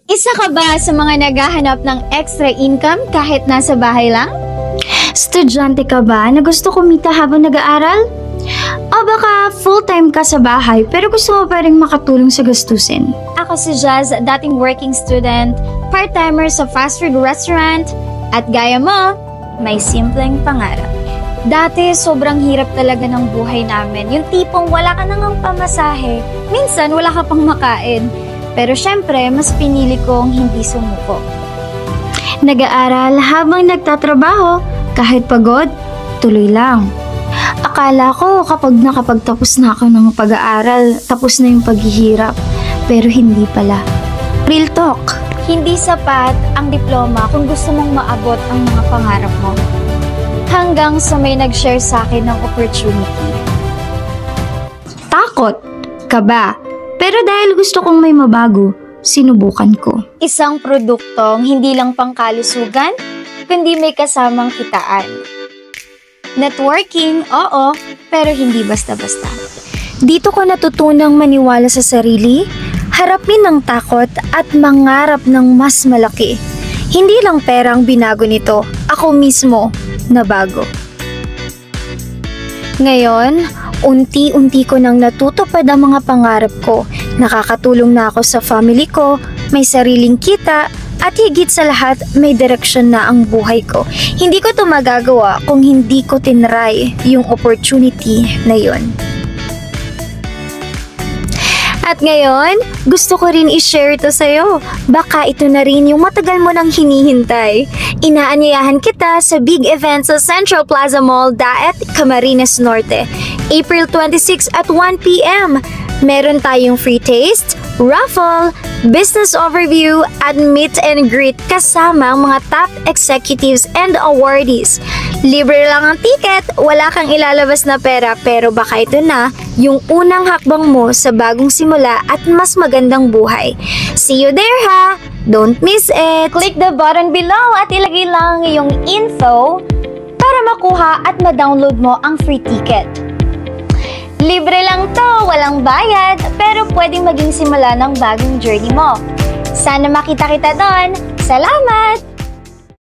Isa ka ba sa mga naghahanap ng extra income kahit nasa bahay lang? Estudyante ka ba na gusto kumita habang nag-aaral? O baka full-time ka sa bahay pero gusto mo pa rin makatulong sa gastusin? Ako si Jazz, dating working student, part-timer sa fast food restaurant, at gaya mo, may simpleng pangarap. Dati, sobrang hirap talaga ng buhay namin. Yung tipong wala ka nang pamasahe. Minsan, wala ka pang makain. Pero syempre, mas pinili kong hindi sumuko. Nag-aaral habang nagtatrabaho, kahit pagod, tuloy lang. Akala ko kapag nakapagtapos na ako ng pag-aaral, tapos na yung paghihirap. Pero hindi pala. Real talk. Hindi sapat ang diploma kung gusto mong maabot ang mga pangarap mo. Hanggang sa may nag-share sa akin ng opportunity. Takot, kaba. Pero dahil gusto kong may mabago, sinubukan ko. Isang produktong hindi lang pangkalusugan, kundi may kasamang kitaan. Networking, oo, pero hindi basta-basta. Dito ko natutunang maniwala sa sarili, harapin ang takot at mangarap ng mas malaki. Hindi lang pera ang binago nito, ako mismo nabago. Ngayon, unti-unti ko nang natutupad ang mga pangarap ko. Nakakatulong na ako sa family ko, may sariling kita, at higit sa lahat, may direksyon na ang buhay ko. Hindi ko ito magagawa kung hindi ko tinry yung opportunity na yun. At ngayon, gusto ko rin i-share ito sa'yo. Baka ito na rin yung matagal mo nang hinihintay. Inaanyayahan kita sa big event sa Central Plaza Mall, Daet, Camarines Norte. April 26 at 1 p.m. Meron tayong free taste, raffle, business overview, at meet and greet kasama ang mga top executives and awardees. Libre lang ang ticket, wala kang ilalabas na pera, pero baka ito na yung unang hakbang mo sa bagong simula at mas magandang buhay. See you there ha! Don't miss it! Click the button below at ilagay lang yung info para makuha at ma-download mo ang free ticket. Libre lang to, walang bayad, pero pwedeng maging simula ng bagong journey mo. Sana makita kita doon. Salamat!